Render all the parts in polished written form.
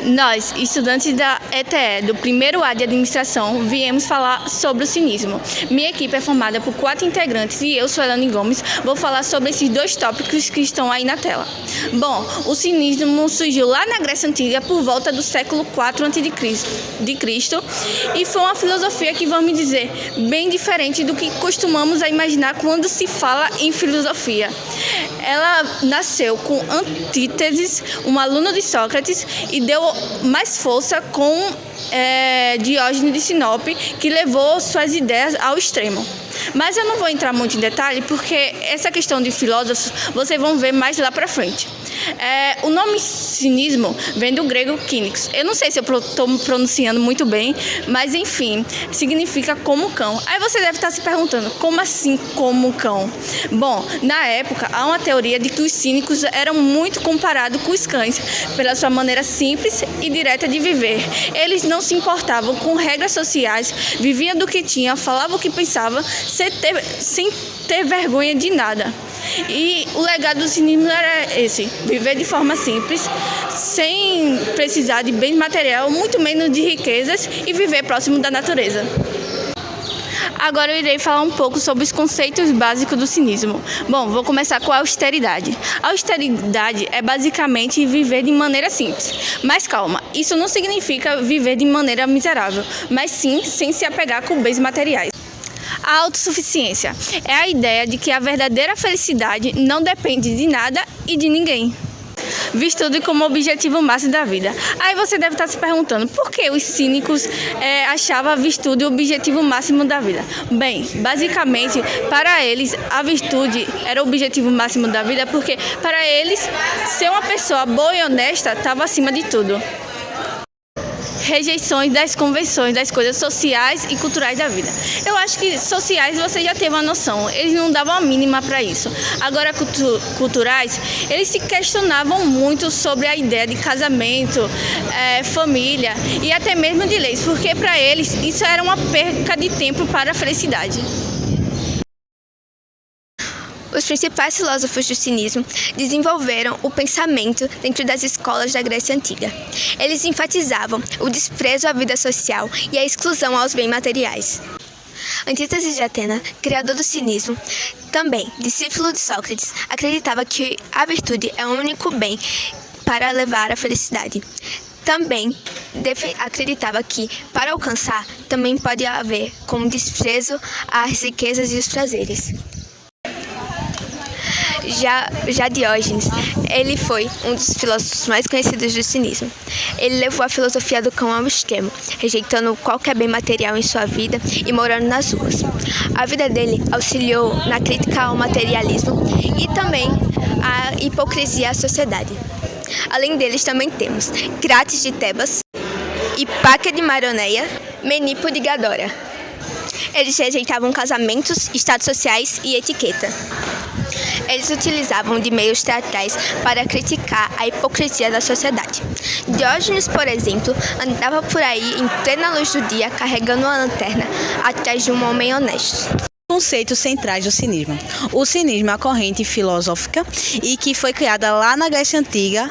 Nós, estudantes da ETE, do primeiro A de administração, viemos falar sobre o cinismo. Minha equipe é formada por 4 integrantes e eu, Suelane Gomes, vou falar sobre esses 2 tópicos que estão aí na tela. Bom, o cinismo surgiu lá na Grécia Antiga por volta do século IV a.C. e foi uma filosofia que, vamos dizer, bem diferente do que costumamos a imaginar quando se fala em filosofia. Ela nasceu com Antíteses, um aluno de Sócrates, e deu mais força com Diógenes de Sinope, que levou suas ideias ao extremo. Mas eu não vou entrar muito em detalhe, porque essa questão de filósofos vocês vão ver mais lá para frente. O nome cinismo vem do grego kínikos. Eu não sei se eu estou pronunciando muito bem, mas enfim, significa como cão. Aí você deve estar se perguntando, como assim como cão? Bom, na época há uma teoria de que os cínicos eram muito comparados com os cães, pela sua maneira simples e direta de viver. Eles não se importavam com regras sociais, viviam do que tinham, falavam o que pensavam, sem ter vergonha de nada. E o legado do cinismo era esse: viver de forma simples, sem precisar de bens materiais, muito menos de riquezas, e viver próximo da natureza. Agora eu irei falar um pouco sobre os conceitos básicos do cinismo. Bom, vou começar com a austeridade. A austeridade é basicamente viver de maneira simples. Mas calma, isso não significa viver de maneira miserável, mas sim sem se apegar com bens materiais. A autossuficiência é a ideia de que a verdadeira felicidade não depende de nada e de ninguém, visto como objetivo máximo da vida. Aí você deve estar se perguntando, por que os cínicos achavam a virtude o objetivo máximo da vida? Bem, basicamente, para eles, a virtude era o objetivo máximo da vida, porque para eles, ser uma pessoa boa e honesta estava acima de tudo. Rejeições das convenções, das coisas sociais e culturais da vida. Eu acho que sociais você já teve uma noção, eles não davam a mínima para isso. Agora, culturais, eles se questionavam muito sobre a ideia de casamento, família e até mesmo de leis, porque para eles isso era uma perca de tempo para a felicidade. Os principais filósofos do cinismo desenvolveram o pensamento dentro das escolas da Grécia Antiga. Eles enfatizavam o desprezo à vida social e a exclusão aos bens materiais. Antíteses de Atena, criador do cinismo, também discípulo de Sócrates, acreditava que a virtude é o único bem para levar à felicidade. Também acreditava que, para alcançar, também pode haver como desprezo às riquezas e os prazeres. Já Diógenes, ele foi um dos filósofos mais conhecidos do cinismo. Ele levou a filosofia do cão ao extremo, rejeitando qualquer bem material em sua vida e morando nas ruas. A vida dele auxiliou na crítica ao materialismo e também à hipocrisia à sociedade. Além deles, também temos Crates de Tebas, Hipáquia de Maroneia, Menipo de Gadora. Eles rejeitavam casamentos, status sociais e etiqueta. Eles utilizavam de meios teatrais para criticar a hipocrisia da sociedade. Diógenes, por exemplo, andava por aí em plena luz do dia carregando uma lanterna atrás de um homem honesto. Conceitos centrais do cinismo. O cinismo é uma corrente filosófica e que foi criada lá na Grécia Antiga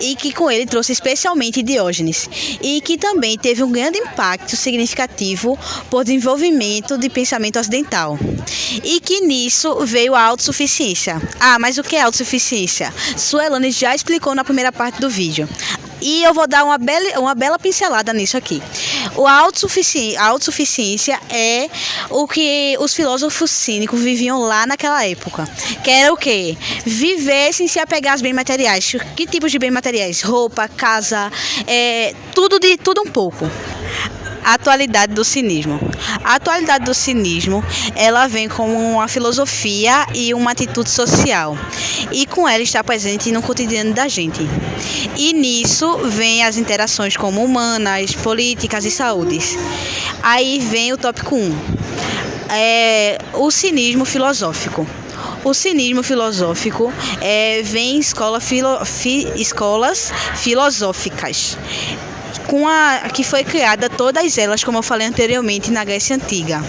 e que com ele trouxe especialmente Diógenes, e que também teve um grande impacto significativo por desenvolvimento de pensamento ocidental, e que nisso veio a autossuficiência. Mas o que é autossuficiência? Suelane já explicou na primeira parte do vídeo. E eu vou dar uma bela pincelada nisso aqui. A autossuficiência é o que os filósofos cínicos viviam lá naquela época. Que era o quê? Viver sem se apegar aos bens materiais. Que tipos de bens materiais? Roupa, casa, tudo um pouco. A atualidade do cinismo. A atualidade do cinismo, ela vem como uma filosofia e uma atitude social. E com ela está presente no cotidiano da gente. E nisso vem as interações como humanas, políticas e saúde. Aí vem o tópico 1. O cinismo filosófico. O cinismo filosófico vem em escolas filosóficas, que foi criada todas elas, como eu falei anteriormente, na Grécia Antiga.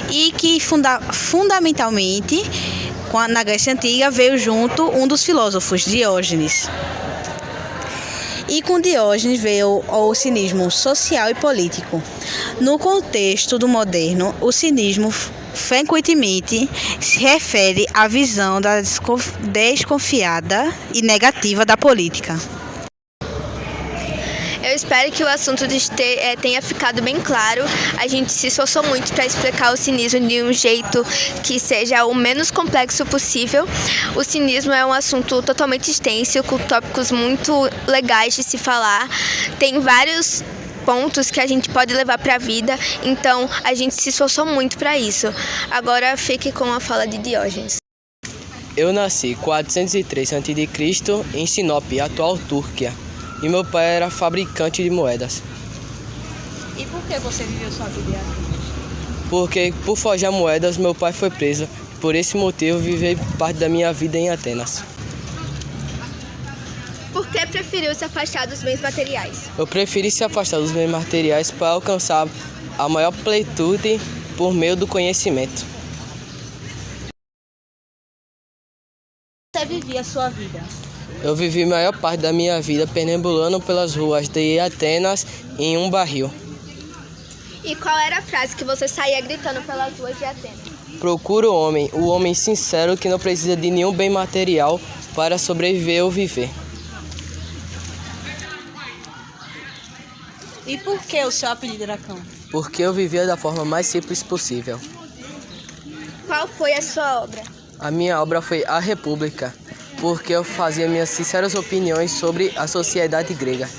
E que fundamentalmente, na Grécia Antiga, veio junto um dos filósofos, Diógenes. E que nisso vem as interações como humanas, políticas e saúde. Aí vem o tópico 2. O cinismo filosófico. O cinismo filosófico vem em escolas filosóficas, com que foi criada todas elas, como eu falei anteriormente, na Grécia Antiga. E que fundamentalmente, na Grécia Antiga, veio junto um dos filósofos, Diógenes. E com Diógenes veio o cinismo social e político. No contexto do moderno, o cinismo frequentemente se refere à visão desconfiada e negativa da política. Eu espero que o assunto tenha ficado bem claro. A gente se esforçou muito para explicar o cinismo de um jeito que seja o menos complexo possível. O cinismo é um assunto totalmente extenso, com tópicos muito legais de se falar. Tem vários pontos que a gente pode levar para a vida, então a gente se esforçou muito para isso. Agora fique com a fala de Diógenes. Eu nasci 403 a.C. em Sinop, atual Turquia, e meu pai era fabricante de moedas. E por que você viveu sua vida em Atenas? Porque, por forjar moedas, meu pai foi preso. Por esse motivo, vivi parte da minha vida em Atenas. Por que preferiu se afastar dos bens materiais? Eu preferi se afastar dos bens materiais para alcançar a maior plenitude por meio do conhecimento. Você vivia a sua vida? Eu vivi a maior parte da minha vida perambulando pelas ruas de Atenas em um barril. E qual era a frase que você saía gritando pelas ruas de Atenas? Procuro o homem sincero que não precisa de nenhum bem material para sobreviver ou viver. E por que o seu apelido era Cão? Porque eu vivia da forma mais simples possível. Qual foi a sua obra? A minha obra foi A República, porque eu fazia minhas sinceras opiniões sobre a sociedade grega.